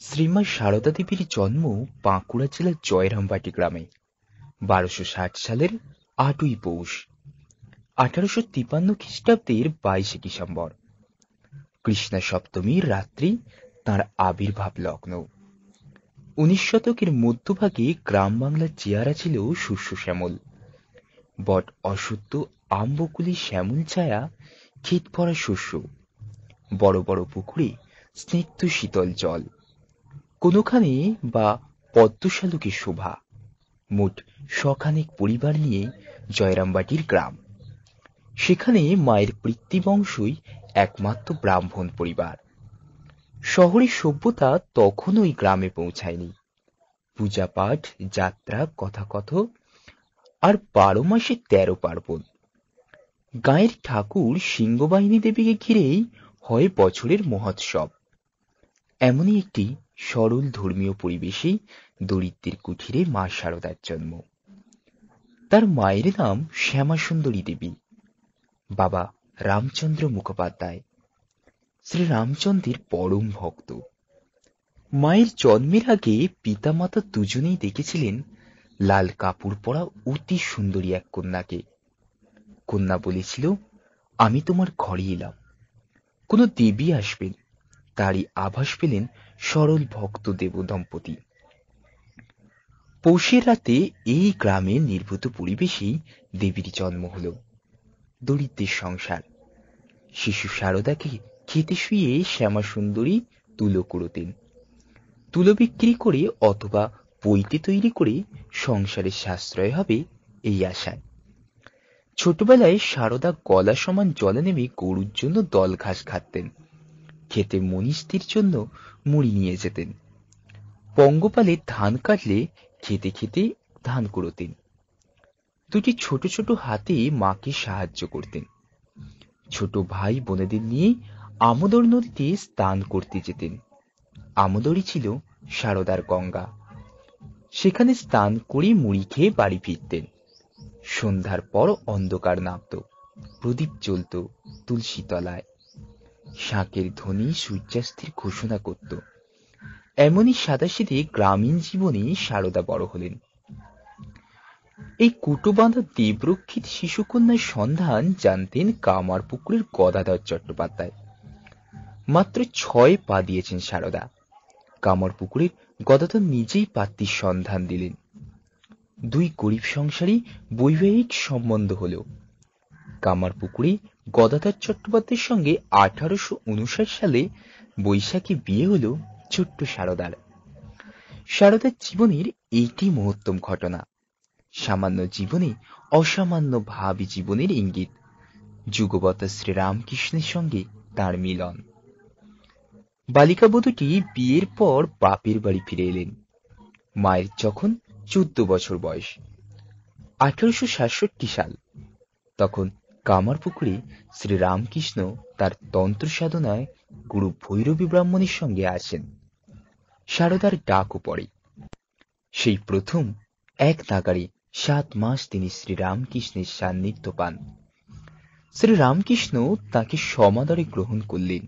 শ্রীমা সারদা দেবীর জন্ম বাঁকুড়া জেলার জয়রামবাটি গ্রামে 1260 সালের 8ই পৌষ 1853 খ্রিস্টাব্দের 22 ডিসেম্বর। কৃষ্ণা সপ্তমীর রাত্রি তাঁর আবির্ভাব লগ্ন। 19 শতকের মধ্যভাগে গ্রাম বাংলার চেহারা ছিল শস্য শ্যামল। বট অশ্বত্থ আম্বকুলি শ্যামল ছায়া, ক্ষেত ভরা শস্য, বড় বড় পুকুরে স্নিগ্ধ শীতল জল, কোনোখানে বা পদ্মশালুকের শোভা। মোট শখানেক পরিবার নিয়ে জয়রামবাটির গ্রাম। সেখানে মায়ের পিতৃবংশই একমাত্র ব্রাহ্মণ পরিবার। শহরের সভ্যতা তখনও ওই গ্রামে পৌঁছায়নি। পূজা পাঠ, যাত্রা, কথাকথন আর 12 মাসে 13 পার্বণ। গাঁয়ের ঠাকুর সিংহবাহিনী দেবীকে ঘিরেই হয় বছরের মহোৎসব। এমনই একটি সরল ধর্মীয় পরিবেশেই দরিদ্রের কুঠিরে মা শারদার জন্ম। তার মায়ের নাম শ্যামাসুন্দরী দেবী, বাবা রামচন্দ্র মুখোপাধ্যায়, শ্রী রামচন্দ্রের পরম ভক্ত। মায়ের জন্মের আগে পিতামাতা দুজনেই দেখেছিলেন লাল কাপড় পরা অতি সুন্দরী এক কন্যাকে। কন্যা বলেছিল, আমি তোমার ঘরে এলাম, কোন দেবী আসবেন, তারই আভাস পেলেন সরল ভক্ত দেব দম্পতি। পৌষের রাতে এই গ্রামে নির্ভূত পরিবেশেই দেবীর জন্ম হল। দরিদ্রের সংসার। শিশু শারদাকে খেতে শুয়ে শ্যামাসুন্দরী তুলো কুড়োতেন। তুলো বিক্রি করে অথবা পৈতে তৈরি করে সংসারের সাশ্রয় হবে এই আশায়। ছোটবেলায় শারদা গলা সমান জলে নেমে গরুর জন্য দল ঘাস খাটতেন, খেতে মনীষদের জন্য মুড়ি নিয়ে যেতেন। পঙ্গপালে ধান কাটলে খেতে খেতে ধান কুড়োতেন। দুটি ছোট ছোট হাতে মাকে সাহায্য করতেন। ছোট ভাই বোনেদের নিয়ে আমোদর নদীতে স্নান করতে যেতেন। আমোদরই ছিল শারদার গঙ্গা। সেখানে স্নান করে মুড়ি খেয়ে বাড়ি ফিরতেন। সন্ধ্যার পর অন্ধকার নামত, প্রদীপ জ্বলত তুলসী তলায়। শাঁখের ধ্বনি সূর্যাস্তের ঘোষণা করত। এমনই সাদাসিধে গ্রামীণ জীবনে শারদা বড় হলেন। এই কুটোবাঁধা দেবরক্ষিত শিশুকন্যার সন্ধান জানতেন কামারপুকুরের গদাধর চট্টোপাধ্যায়। মাত্র 6 পা দিয়েছেন শারদা। কামারপুকুরের গদাধর নিজেই পাত্রীর সন্ধান দিলেন। 2 গরিব সংসারী বৈবাহিক সম্বন্ধ হল। কামারপুকুরে গদাধর চট্টোপাধ্যায়ের সঙ্গে 1859 সালে বৈশাখে বিয়ে হল ছোট্ট শারদার। শারদার জীবনের এইটি মহত্তম ঘটনা। সামান্য জীবনে অসামান্য ভাবী জীবনের ইঙ্গিত। যুগবতা শ্রীরামকৃষ্ণের সঙ্গে তার মিলন। বালিকা বধূটি বিয়ের পর বাপের বাড়ি ফিরে এলেন। মায়ের যখন 14 বছর বয়স, 1867 সাল, তখন কামারপুকুরে শ্রীরামকৃষ্ণ তার তন্ত্র সাধনায় গুরু ভৈরবী ব্রাহ্মণের সঙ্গে আসেন। শারদার ডাকও পড়ে। সেই প্রথম এক নাগাড়ে 7 মাস তিনি শ্রীরামকৃষ্ণের সান্নিধ্য পান। শ্রীরামকৃষ্ণ তাকে সমাদরে গ্রহণ করলেন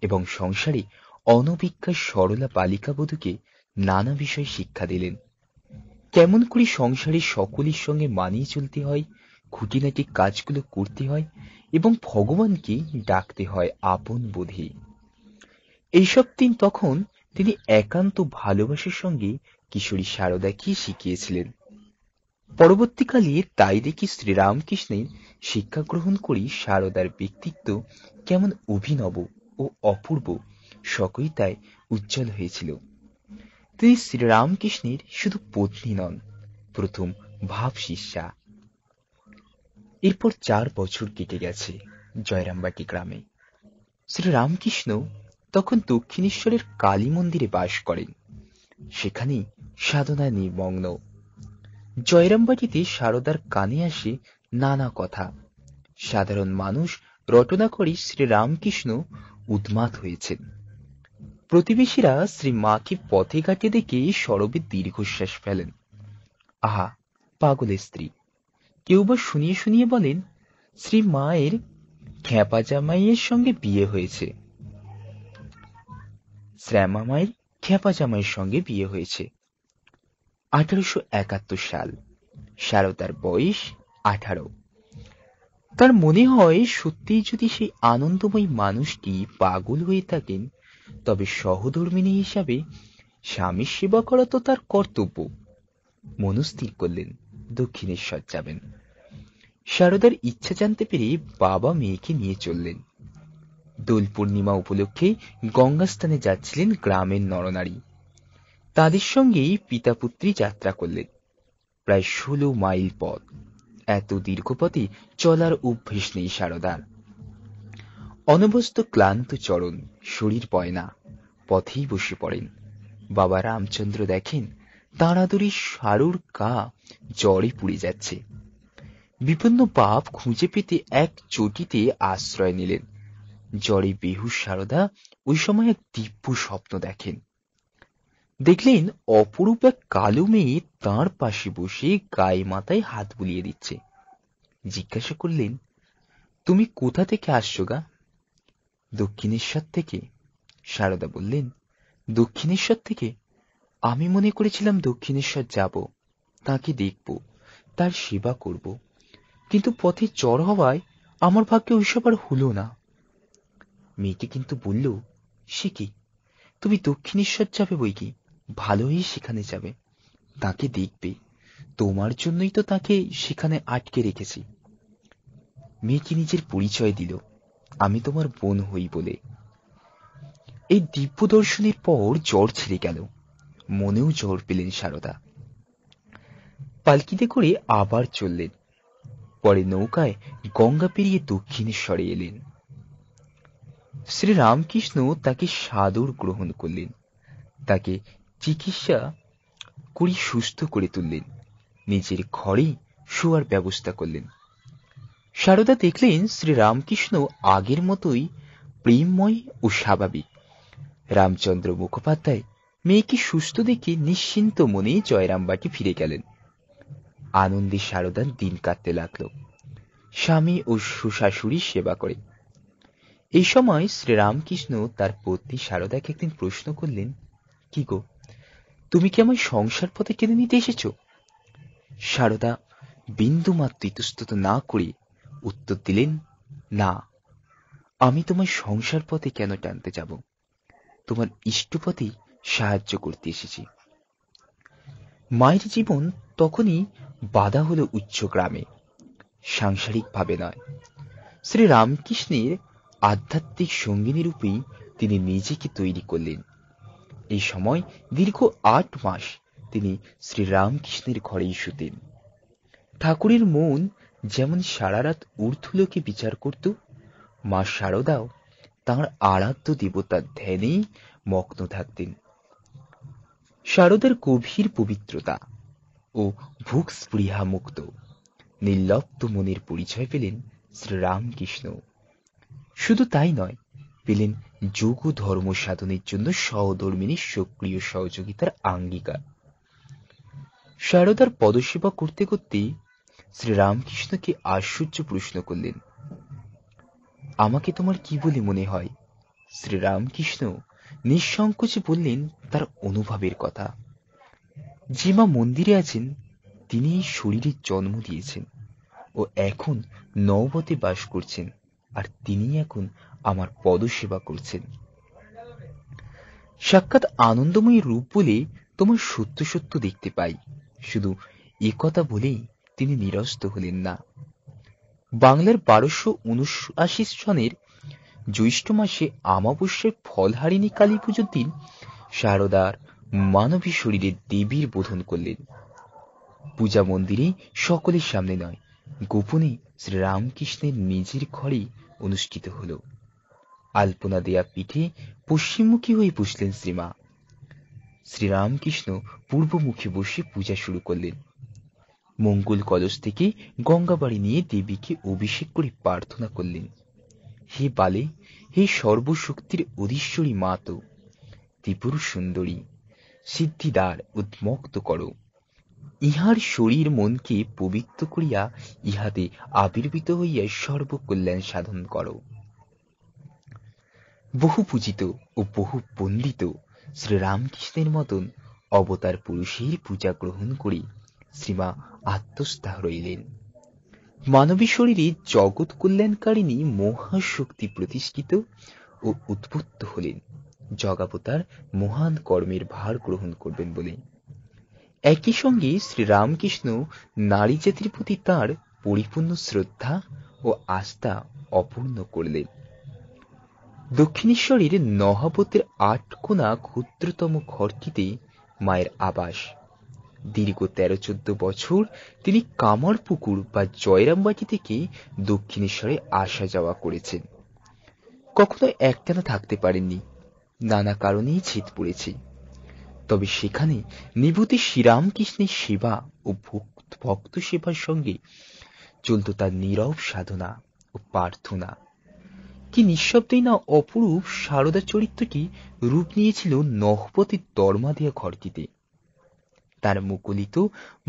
এবং সংসারে অনভিজ্ঞা সরলা বালিকা বধূকে নানা বিষয় শিক্ষা দিলেন। কেমন করে সংসারে সকলের সঙ্গে মানিয়ে চলতে হয়, খুঁটিনাটি কাজগুলো করতে হয় এবং ভগবানকে ডাকতে হয় আপন বোধে। এইসব দিন তখন তিনি একান্ত ভালোবাসার সঙ্গে কিশোরী শারদাকে শিখিয়েছিলেন। পরবর্তীকালে তাই দেখি শ্রীরামকৃষ্ণের শিক্ষা গ্রহণ করি শারদার ব্যক্তিত্ব কেমন অভিনব ও অপূর্ব, সকই তাই উজ্জ্বল হয়েছিল। তিনি শ্রীরামকৃষ্ণের শুধু পত্নী নন, প্রথম ভাব শিষ্যা। এরপর 4 বছর কেটে গেছে জয়রামবাটি গ্রামে। শ্রীরামকৃষ্ণ তখন দক্ষিণেশ্বরের কালী মন্দিরে বাস করেন। সেখানেই সাধনায় নিমগ্ন। জয়রামবাটিতে শারদার কানে আসে নানা কথা। সাধারণ মানুষ রটনা করে শ্রীরামকৃষ্ণ উন্মাদ হয়েছেন। প্রতিবেশীরা শ্রী মাকে পথে ঘাটে দেখে সরবে দীর্ঘশ্বাস ফেলেন। আহা, পাগলের স্ত্রী। কেউ বা শুনিয়ে শুনিয়ে বলেন, শ্রী মায়ের খ্যাপা জামাইয়ের সঙ্গে বিয়ে হয়েছে। শ্যামা মায়ের খ্যাপা জামাইয়ের সঙ্গে বিয়ে হয়েছে। 1871 সাল। সারদার বয়স 18। তার মনে হয় সত্যিই যদি সেই আনন্দময়ী মানুষটি পাগল হয়ে থাকেন, তবে সহধর্মিণী হিসাবে স্বামীর সেবা করা তো তার কর্তব্য। মনস্থির করলেন দক্ষিণেশ্বর যাবেন। সারদার ইচ্ছা জানতে পেরে বাবা মেয়েকে নিয়ে চললেন। দোল পূর্ণিমা উপলক্ষে গঙ্গাস্থানে যাচ্ছিলেন গ্রামের নরনারী। তাদের সঙ্গেই পিতা পুত্রী যাত্রা করলেন। প্রায় 16 মাইল পথ। এত দীর্ঘ পথে চলার অভ্যেস নেই সারদার। অনবস্ত ক্লান্ত চরণ, শরীর বয় না, পথেই বসে পড়েন। বাবা রামচন্দ্র দেখেন তাড়াতাড়ি সারুর গা জ্বরে পুড়ে যাচ্ছে। বিপন্ন বাপ খুঁজে পেতে এক চটিতে আশ্রয় নিলেন। জ্বরে বেহুশ সারদা ওই সময় এক দিব্য স্বপ্ন দেখেন। দেখলেন অপরূপ এক কালো মেয়ে তাঁর পাশে বসে গায়ে মাথায় হাত বুলিয়ে দিচ্ছে। জিজ্ঞাসা করলেন, তুমি কোথা থেকে আসছো গা? দক্ষিণেশ্বর থেকে। সারদা বললেন, দক্ষিণেশ্বর থেকে? আমি মনে করেছিলাম দক্ষিণেশ্বর যাব, তাকে দেখব, তার সেবা করব, কিন্তু পথে চর হওয়ায় আমার ভাগ্যে ওইসব আর হলো না। মেয়েটি কিন্তু বলল, সে কি, তুমি দক্ষিণেশ্বর যাবে বই কি, ভালোই সেখানে যাবে, তাকে দেখবে, তোমার জন্যই তো তাকে সেখানে আটকে রেখেছি। মেয়েটি নিজের পরিচয় দিল, আমি তোমার বোন হই বলে। এই দিব্য দর্শনের পর জ্বর ছেড়ে গেল। মনেও জ্বর পেলেন সারদা। পালকিতে করে আবার চললেন। পরে নৌকায় গঙ্গা পেরিয়ে দক্ষিণেশ্বরে এলেন। শ্রীরামকৃষ্ণ তাকে সাদর গ্রহণ করলেন, তাকে চিকিৎসা করে সুস্থ করে তুললেন, নিজের ঘরে শোয়ার ব্যবস্থা করলেন। সারদা দেখলেন শ্রীরামকৃষ্ণ আগের মতোই প্রেমময় ও স্বাভাবিক। রামচন্দ্র মুখোপাধ্যায় মেয়েকে সুস্থ দেখে নিশ্চিন্ত মনে জয়রামবাটি ফিরে গেলেন। আনন্দে সারদার দিন কাটতে লাগল। স্বামী ও শ্বশুরী সেবা করে। এই সময় শ্রীরামকৃষ্ণ তার পত্নী সারদাকে একদিন প্রশ্ন করলেন, কি গো, তুমি কি আমায় সংসার পথে টেনে নিতে এসেছ? সারদা বিন্দুমাত্র ইতস্তত না করে উত্তর দিলেন, না, আমি তোমায় সংসার পথে কেন টানতে যাব, তোমার ইষ্টপথেই সাহায্য করতে এসেছি। মায়ের জীবন তখনই বাধা হলো উচ্চ গ্রামে, সাংসারিক ভাবে নয়। শ্রীরামকৃষ্ণের আধ্যাত্মিক সঙ্গিনী রূপেই তিনি নিজেকে তৈরি করলেন। এই সময় দীর্ঘ 8 মাস তিনি শ্রীরামকৃষ্ণের ঘরেই শুতেন। ঠাকুরের মন যেমন সারা রাত ঊর্ধ্বলোকে বিচার করত, মা শারদাও তাঁর আরাধ্য দেবতার ধ্যানেই মগ্ন থাকতেন। শারদার গভীর পবিত্রতা ও ভোগ স্পৃহা মুক্ত নির্লিপ্ত মনের পরিচয় পেলেন শ্রীরামকৃষ্ণ। শুধু তাই নয়, পেলেন যোগ ধর্ম সাধনের জন্য সহধর্মিনীর সক্রিয় সহযোগিতার অঙ্গীকার। শারদার পদসেবা করতে করতে শ্রীরামকৃষ্ণকে আশ্চর্য প্রশ্ন করলেন, আমাকে তোমার কি বলে মনে হয়? শ্রীরামকৃষ্ণ নিঃসংকোচে বললেন তার অনুভবের কথা। যে মা মন্দিরে আছেন তিনি এই শরীরের জন্ম দিয়েছেন ও এখন নবতে বাস করছেন, আর তিনি এখন আমার পদসেবা করছেন। সাক্ষাৎ আনন্দময়ী রূপ বলে তোমার সত্য সত্য দেখতে পাই, শুধু একথা বলেই তিনি নিরস্ত হলেন না। বাংলার 1279 সনের জ্যৈষ্ঠ মাসে অমাবস্যায় ফলহারিণী কালী পুজোর দিন শারদার মানবী শরীরে দেবীর বোধন করলেন। পূজা মন্দিরে সকলের সামনে নয়, গোপনে শ্রীরামকৃষ্ণের নিজের ঘরে অনুষ্ঠিত হল। আলপনা দেয়া পিঠে পশ্চিমমুখী হয়ে বসলেন শ্রীমা। শ্রীরামকৃষ্ণ পূর্বমুখী বসে পূজা শুরু করলেন। মঙ্গল কলস থেকে গঙ্গাবাড়ি নিয়ে দেবীকে অভিষেক করে প্রার্থনা করলেন, হে বালে, হে সর্বশক্তির অধীশ্বরী মাতো, ত্রিপুর সুন্দরী, সিদ্ধিদার উন্মুক্ত করো, ইহার শরীর মনকে পবিত্র করিয়া ইহাতে আবির্ভূত হইয়া সর্বকল্যাণ সাধন করো। বহু পূজিত ও বহু বন্দিত শ্রীরামকৃষ্ণের মতন অবতার পুরুষের পূজা গ্রহণ করে শ্রীমা আত্মস্থ রইলেন। মানবী শরীরে জগৎ কল্যাণকারিণী মহাশক্তি প্রতিষ্ঠিত ও উদ্বুদ্ধ হলেন জগাবতার মহান কর্মের ভার গ্রহণ করবেন বলে। একই সঙ্গে শ্রীরামকৃষ্ণ নারী জাতির প্রতি তাঁর পরিপূর্ণ শ্রদ্ধা ও আস্থা অপূর্ণ করলেন। দক্ষিণেশ্বরের নহবতের ৮ কোণা ক্ষুদ্রতম ঘরটিতে মায়ের আবাস। দীর্ঘ ১৩-১৪ বছর তিনি কামারপুকুর বা জয়রামবাটি থেকে দক্ষিণেশ্বরে আসা যাওয়া করেছেন। কখনো একটানা থাকতে পারেননি, নানা কারণেই ছেদ পড়েছে। তবে সেখানে নিভৃতে শ্রীরামকৃষ্ণের সেবা ও ভক্ত সেবার সঙ্গে চলত তার নীরব সাধনা ও প্রার্থনা। কি নিঃশব্দেই না অপরূপ সারদা চরিত্রটি রূপ নিয়েছিল নহবতের দরমা দেয়া ঘরটিতে। তার মুকুলিত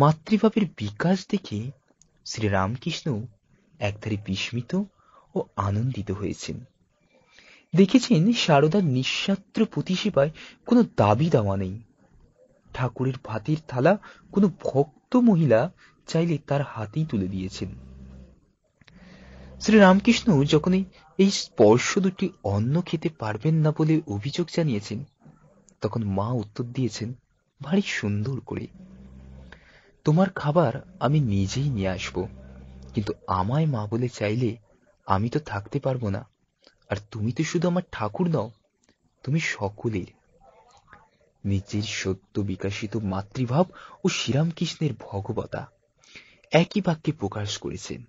মাতৃভাবের বিকাশ দেখে শ্রীরামকৃষ্ণ একধারে বিস্মিত ও আনন্দিত হয়েছেন। দেখেছেন সারদার নিঃস্বার্থ প্রতিসেবায় কোনো দাবি দাওয়া নেই। ঠাকুরের ভাতের থালা কোনো ভক্ত মহিলা চাইলে তার হাতেই তুলে দিয়েছেন। শ্রীরামকৃষ্ণ যখন এই স্পর্শ দুটি অন্ন খেতে পারবেন না বলে অভিযোগ জানিয়েছেন, তখন মা উত্তর দিয়েছেন ভারী সুন্দর করে, তোমার খাবার আমি নিজেই নিয়ে আসব, কিন্তু আমায় মা বলে চাইলে আমি তো থাকতে পারবো না। আর তুমি তো শুধু আমার ঠাকুর নও, তুমি সকলের। নিজের সত্য বিকাশিত মাতৃভাব ও শ্রীরামকৃষ্ণের ভগবতা একই বাক্যে প্রকাশ করেছেন।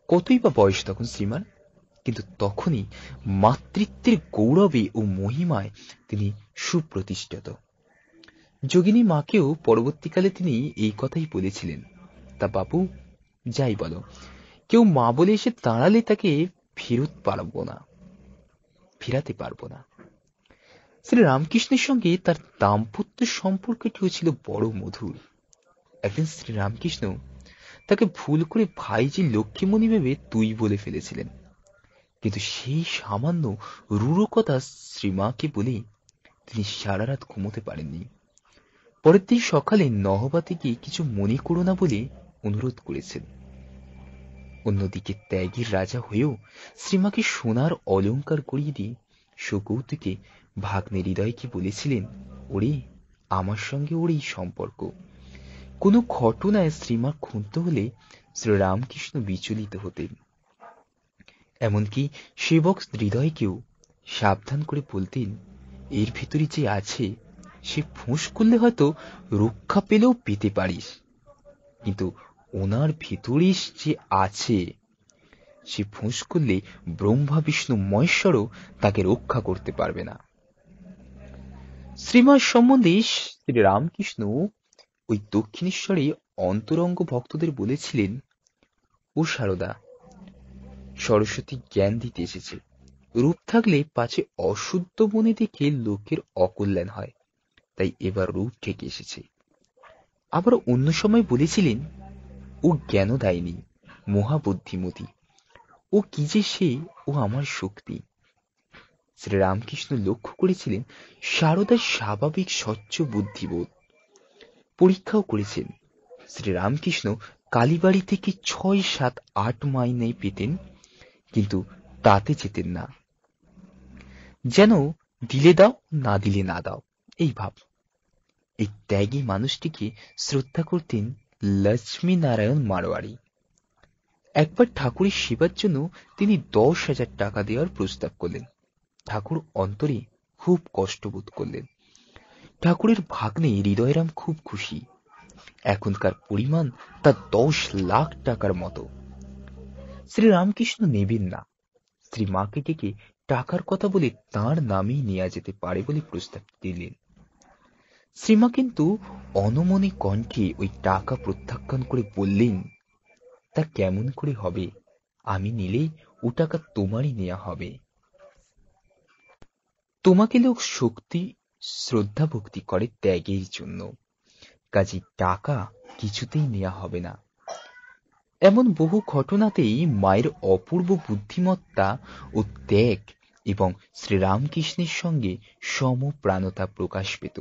কতই বা বয়স তখন শ্রীমান, কিন্তু তখনই মাতৃত্বের গৌরবে ও মহিমায় তিনি সুপ্রতিষ্ঠিত। যোগিনী মাকেও পরবর্তীকালে তিনি এই কথাই বলেছিলেন, তা বাবু যাই বলো, কেউ মা বলে এসে দাঁড়ালে তাকে ফিরাতে পারবো না। শ্রীরামকৃষ্ণের সঙ্গে তার দাম্পত্য সম্পর্কটিও ছিল বড় মধুর। একদিন শ্রীরামকৃষ্ণ তাকে ভুল করে ভাইজি লক্ষ্মীমণি ভেবে তুই বলে ফেলেছিলেন, কিন্তু সেই সামান্য রূঢ় কথা শ্রীমাকে বলে তিনি সারা রাত ঘুমোতে পারেননি। পরের দিন সকালে নহবতে গিয়ে কিছু মনে করো না বলে অনুরোধ করেছেন। অন্যদিকে ত্যাগীর রাজা হয়েও শ্রীমাকে সোনার অলঙ্কার করিয়ে দিয়ে সুকৌতুকে ভাগ্নে হৃদয়কে বলেছিলেন, ওরে আমার সঙ্গে ওর এই সম্পর্ক। কোন ঘটনায় শ্রীমা ক্ষুব্ধ হলে শ্রীরামকৃষ্ণ বিচলিত হতেন। এমনকি সেবক হৃদয়কেও সাবধান করে বলতেন, এর ভিতরে যে আছে সে ফুঁস করলে হয়তো রক্ষা পেলেও পেতে পারিস, কিন্তু ওনার ভিতরে যে আছে সে ফুঁস করলে ব্রহ্মা বিষ্ণু মহেশ্বরও তাকে রক্ষা করতে পারবে না। শ্রীমার সম্বন্ধে শ্রীরামকৃষ্ণ ওই দক্ষিণেশ্বরে অন্তরঙ্গ ভক্তদের বলেছিলেন, ও সারদা, সরস্বতী জ্ঞান দিতে এসেছে। রূপ থাকলে পাছে অশুদ্ধ মনে দেখে লোকের অকল্যাণ হয়, তাই এবার রূপ ঠেকে এসেছে। আবার অন্য সময় বলেছিলেন, ও জ্ঞান দেয়নি, মহাবুদ্ধিমতী, ও কি যে সে, ও আমার শক্তি। শ্রীরামকৃষ্ণ লক্ষ্য করেছিলেন সারদার স্বাভাবিক স্বচ্ছ বুদ্ধিবোধ। পরীক্ষাও করেছেন। শ্রীরামকৃষ্ণ কালীবাড়ি থেকে ৬, ৭, ৮ মাইনে পেতেন, কিন্তু তাতে যেতেন না। যেন দিলে দাও, না দিলে না দাও, এই ভাব। এই ত্যাগী মানুষটিকে শ্রদ্ধা করতেন লক্ষ্মী নারায়ণ মারোয়ারি। একবার ঠাকুরের সেবার জন্য তিনি ১০,০০০ টাকা দেওয়ার প্রস্তাব করলেন। ঠাকুর অন্তরে খুব কষ্টবোধ করলেন। ঠাকুরের ভাগ্নে হৃদয়রাম খুব খুশি। এখনকার পরিমাণ তা ১০ লাখ টাকার মতো। শ্রীরামকৃষ্ণ নেবেন না। শ্রীমাকে ডেকে টাকার কথা বলে তাঁর নামেই নেওয়া যেতে পারে বলে প্রস্তাব দিলেন। শ্রীমা কিন্তু অনমনে কণ্ঠে ওই টাকা প্রত্যাখ্যান করে বললেন, তা কেমন করে হবে, আমি নিলেই ও টাকা তোমারই নেওয়া হবে। তোমাকে লোক শক্তি শ্রদ্ধা ভক্তি করে ত্যাগের জন্য, কাজে টাকা কিছুতেই নেওয়া হবে না। এমন বহু ঘটনাতেই মায়ের অপূর্ব বুদ্ধিমত্তা ও ত্যাগ এবং শ্রীরামকৃষ্ণের সঙ্গে সমপ্রাণতা প্রকাশ পেত।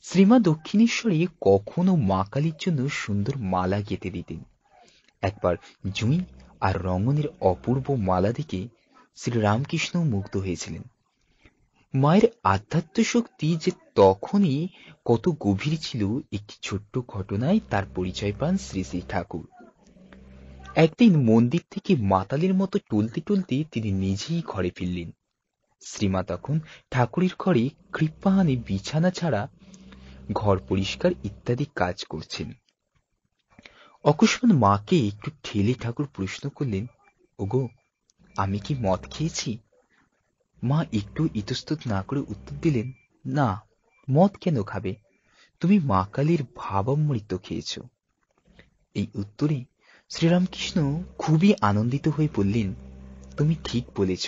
শ্রীমা দক্ষিণেশ্বরে কখনো মা কালীর জন্য সুন্দর মালা গেঁথে দিতেন। একবার জুঁই আর রঙনের অপূর্ব মালা দেখে শ্রীরামকৃষ্ণ মুগ্ধ হয়েছিলেন। মায়ের আধ্যাত্ম শক্তি যে তখনই কত গভীর ছিল, একটি ছোট্ট ঘটনায় তার পরিচয় পান শ্রী শ্রী ঠাকুর। একদিন মন্দির থেকে মাতালের মতো টলতে টলতে তিনি নিজেই ঘরে ফিরলেন। শ্রীমা তখন ঠাকুরের ঘরে কৃপাহানে বিছানা ছাড়া, ঘর পরিষ্কার ইত্যাদি কাজ করছেন। অকস্মাৎ মাকে একটু ঠেলে ঠাকুর প্রশ্ন করলেন, ওগো, আমি কি মদ খেয়েছি? মা একটু ইতস্তত না করে উত্তর দিলেন, না, মদ কেন খাবে? তুমি মা কালীর ভাবামৃত খেয়েছ। এই উত্তরে শ্রীরামকৃষ্ণ খুবই আনন্দিত হয়ে বললেন, তুমি ঠিক বলেছ,